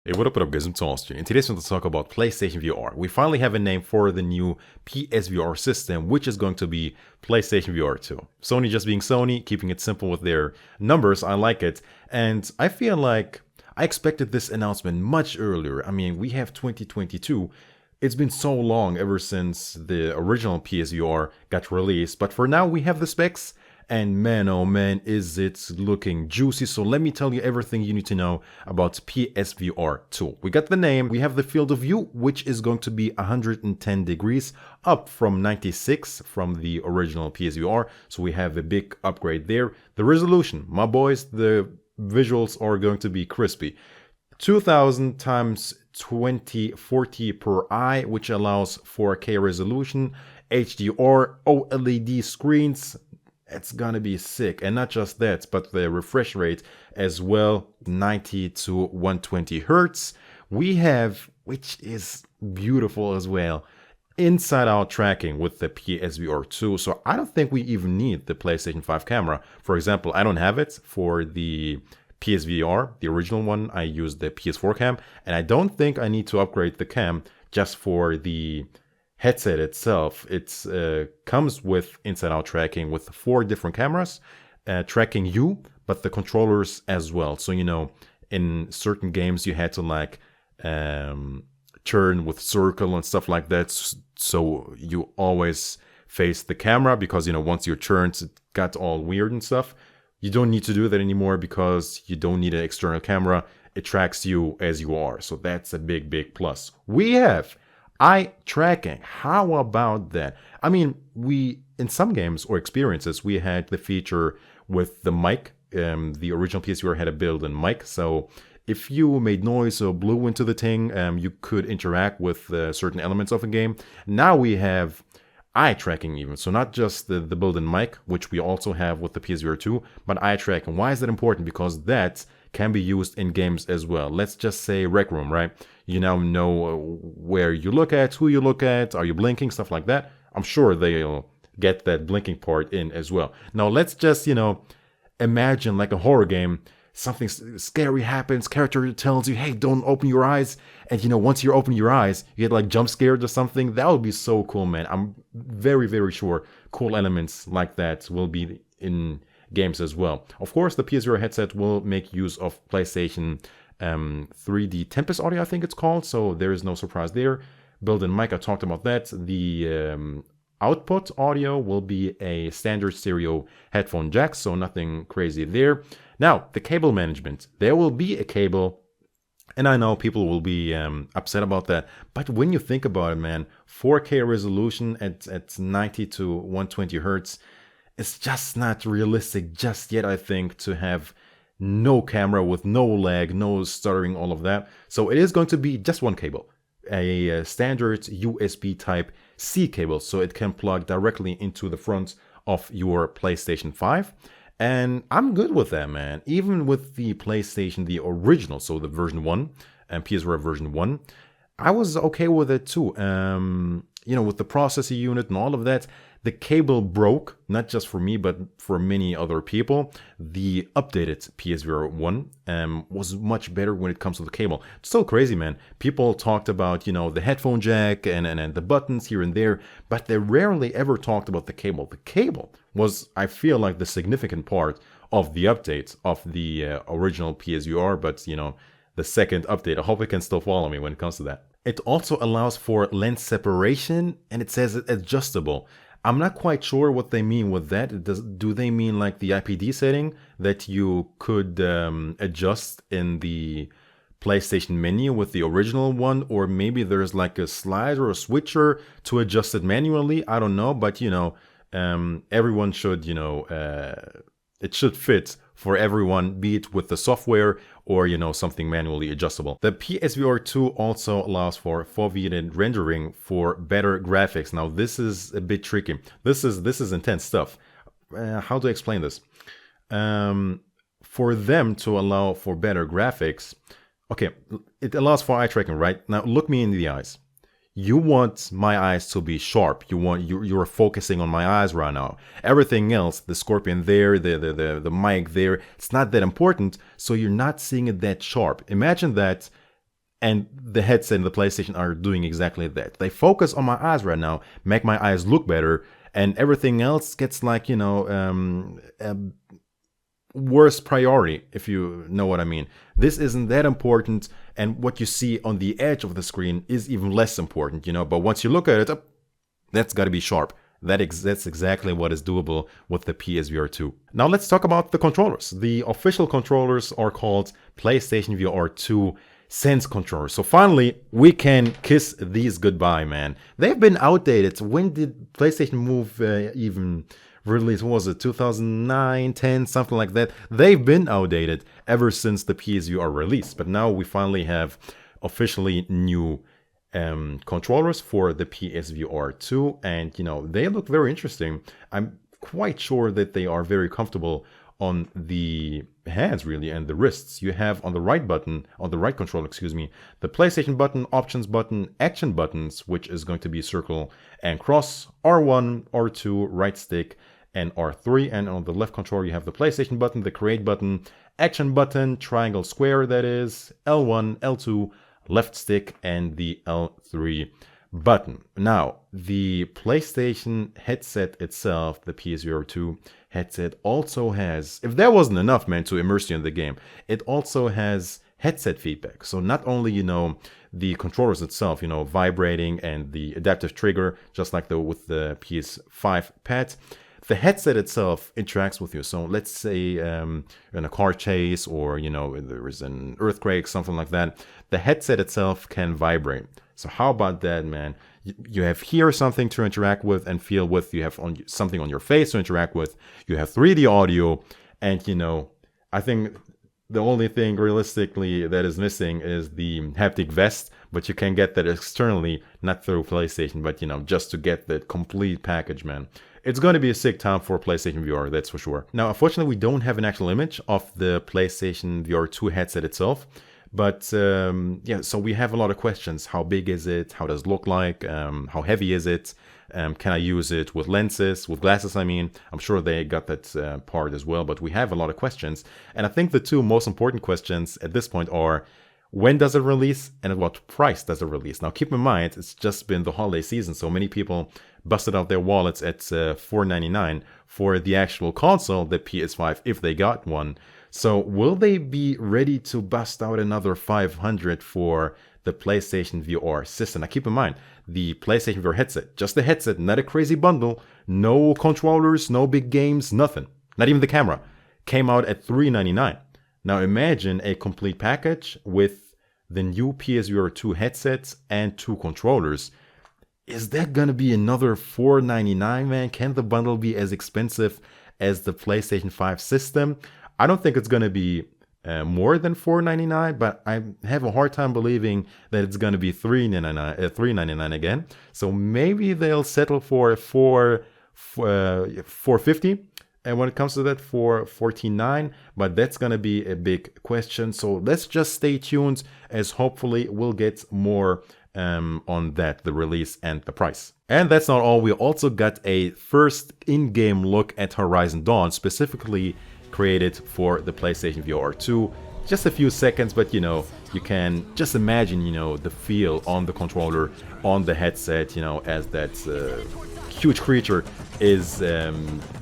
Hey, what up guys, I'm Austin. In today's one to talk about PlayStation VR. We finally have a name for the new PSVR system, which is going to be PlayStation VR2. Sony just being Sony, keeping it simple with their numbers, I like it. And I feel like I expected this announcement much earlier. I mean, we have 2022. It's been so long ever since the original PSVR got released, but for now we have the specs. And man, oh man, is it looking juicy. So let me tell you everything you need to know about PSVR 2. We got the name, we have the field of view, which is going to be 110 degrees, up from 96 from the original PSVR. So we have a big upgrade there. The resolution, my boys, the visuals are going to be crispy. 2000 times 2040 per eye, which allows 4K resolution, HDR, OLED screens. It's gonna be sick. And not just that, but the refresh rate as well, 90 to 120 hertz. We have, which is beautiful as well, inside out tracking with the PSVR 2. So I don't think we even need the PlayStation 5 camera. For example, I don't have it for the PSVR, the original one. I use the PS4 cam, and I don't think I need to upgrade the cam just for the headset itself. It comes with inside-out tracking with 4 different cameras tracking you, but the controllers as well. So, you know, in certain games you had to like turn with circle and stuff like that. So you always face the camera because, you know, once you're turned, it got all weird and stuff. You don't need to do that anymore because you don't need an external camera. It tracks you as you are. So that's a big, big plus. We have eye tracking. How about that? I mean, we in some games or experiences we had the feature with the mic. The original PSVR had a built-in mic, so if you made noise or blew into the thing, you could interact with certain elements of a game. Now we have eye tracking even. So not just the built-in mic, which we also have with the PSVR 2, but eye tracking. Why is that important? Because that can be used in games as well. Let's just say Rec Room, right? You now know where you look at, who you look at, are you blinking, stuff like that. I'm sure they'll get that blinking part in as well. Now let's just, you know, imagine like a horror game. Something scary happens, character tells you, hey, don't open your eyes. And, you know, once you open your eyes, you get like jump scared or something. That would be so cool, man. I'm very, very sure cool elements like that will be in games as well. Of course, the PSVR headset will make use of PlayStation 3D Tempest audio, I think it's called. So there is no surprise there. Built-in mic, I talked about that. The output audio will be a standard stereo headphone jack, so nothing crazy there. Now, the cable management. There will be a cable, and I know people will be upset about that, but when you think about it, man, 4K resolution at 90 to 120 hertz, it's just not realistic just yet, I think, to have no camera with no lag, no stuttering, all of that. So it is going to be just one cable, a standard USB type C cable, so it can plug directly into the front of your PlayStation 5. And I'm good with that, man. Even with the PlayStation, the original, so the version 1, and PSVR version 1, I was okay with it too. You know, with the processor unit and all of that, the cable broke, not just for me, but for many other people. The updated PSVR 1 was much better when it comes to the cable. It's still crazy, man. People talked about, you know, the headphone jack and the buttons here and there, but they rarely ever talked about the cable. The cable was, I feel like, the significant part of the update of the original PSVR, but, you know, the second update. I hope you can still follow me when it comes to that. It also allows for lens separation, and it says it's adjustable. I'm not quite sure what they mean with that. Do they mean like the IPD setting that you could adjust in the PlayStation menu with the original one? Or maybe there's like a slider or a switcher to adjust it manually? I don't know, but you know, everyone should, you know, it should fit for everyone, be it with the software or, you know, something manually adjustable. The PSVR 2 also allows for foveated rendering for better graphics. Now, this is a bit tricky. This is intense stuff. How to explain this? For them to allow for better graphics, okay, it allows for eye tracking, right? Now, look me in the eyes. You want my eyes to be sharp. You're focusing on my eyes right now. Everything else, the scorpion there, the mic there, it's not that important. So you're not seeing it that sharp. Imagine that And the headset and the PlayStation are doing exactly that. They focus on my eyes right now, make my eyes look better, and everything else gets like, a worse priority, if you know what I mean. This isn't that important, and what you see on the edge of the screen is even less important, but once you look at it, that's got to be sharp. That's exactly what is doable with the PSVR 2. Now let's talk about the controllers. The official controllers are called PlayStation VR 2 Sense controllers. So finally, we can kiss these goodbye, man. They've been outdated. When did PlayStation Move even release? What was it? 2009, 10, something like that. They've been outdated ever since the PSVR release. But now we finally have officially new controllers for the PSVR 2, and they look very interesting. I'm quite sure that they are very comfortable on the hands, really, and the wrists. You have on the right control, the PlayStation button, options button, action buttons, which is going to be circle and cross, R1, R2, right stick, and R3. And on the left controller, you have the PlayStation button, the create button, action button, triangle square, that is, L1, L2, left stick, and the L3 button. Now, the PlayStation headset itself, the PSVR 2 headset, also has, if that wasn't enough, man, to immerse you in the game, it also has headset feedback. So not only, the controllers itself, vibrating and the adaptive trigger, just like with the PS5 pad, the headset itself interacts with you. So let's say in a car chase, or there is an earthquake, something like that, the headset itself can vibrate. So how about that, man? You have here something to interact with and feel with. You have something on your face to interact with. You have 3D audio, and I think the only thing realistically that is missing is the haptic vest, but you can get that externally, not through PlayStation, but just to get the complete package, man. It's going to be a sick time for PlayStation VR, that's for sure. Now, unfortunately, we don't have an actual image of the PlayStation VR 2 headset itself. But so we have a lot of questions. How big is it? How does it look like? How heavy is it? Can I use it with lenses, with glasses? I mean, I'm sure they got that part as well. But we have a lot of questions. And I think the two most important questions at this point are, when does it release and at what price does it release? Now, keep in mind, it's just been the holiday season, so many people busted out their wallets at $499 for the actual console, the PS5, if they got one. So will they be ready to bust out another $500 for the PlayStation VR system? Now keep in mind, the PlayStation VR headset, just the headset, not a crazy bundle, no controllers, no big games, nothing, not even the camera, came out at $399. Now imagine a complete package with the new PSVR 2 headsets and 2 controllers. Is that gonna be another $499, man? Can the bundle be as expensive as the PlayStation 5 system? I don't think it's going to be more than $499, but I have a hard time believing that it's going to be $399 again. So maybe they'll settle for $450. And when it comes to that, for $149, but that's going to be a big question. So let's just stay tuned, as hopefully we'll get more on that, the release and the price. And that's not all. We also got a first in-game look at Horizon Dawn, specifically created for the PlayStation VR 2. Just a few seconds, but you can just imagine, the feel on the controller, on the headset, as that huge creature is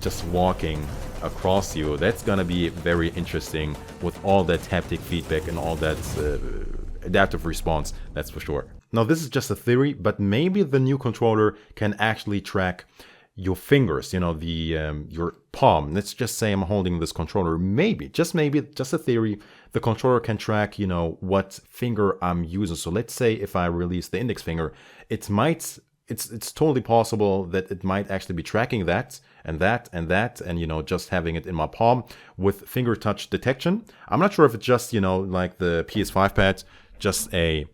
just walking across you. That's gonna be very interesting with all that haptic feedback and all that adaptive response, that's for sure. Now, this is just a theory, but maybe the new controller can actually track your fingers, your palm. Let's just say I'm holding this controller. Maybe, just a theory, the controller can track, what finger I'm using. So let's say if I release the index finger, it's totally possible that it might actually be tracking that and that and that, and just having it in my palm with finger touch detection. I'm not sure if it's just, like the PS5 pad, just a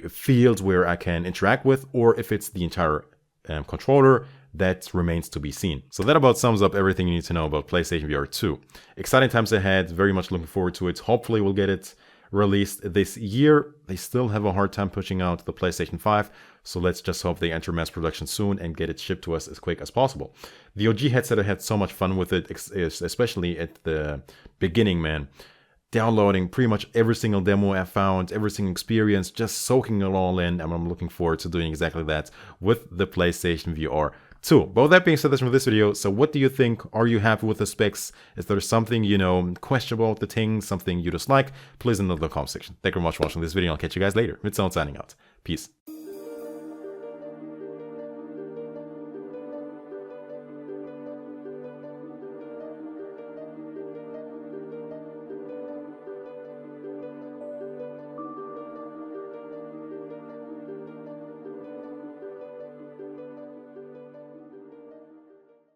field where I can interact with, or if it's the entire controller. That remains to be seen. So that about sums up everything you need to know about PlayStation VR 2. Exciting times ahead, very much looking forward to it. Hopefully we'll get it released this year. They still have a hard time pushing out the PlayStation 5, so let's just hope they enter mass production soon and get it shipped to us as quick as possible. The OG headset, I had so much fun with it, especially at the beginning, man. downloading pretty much every single demo I found, every single experience, just soaking it all in, and I'm looking forward to doing exactly that with the PlayStation VR 2. But with that being said, that's from this video. So what do you think? Are you happy with the specs? Is there something, questionable with the thing, something you dislike? Please in the comment section. Thank you very much for watching this video, and I'll catch you guys later. It's signing out. Peace.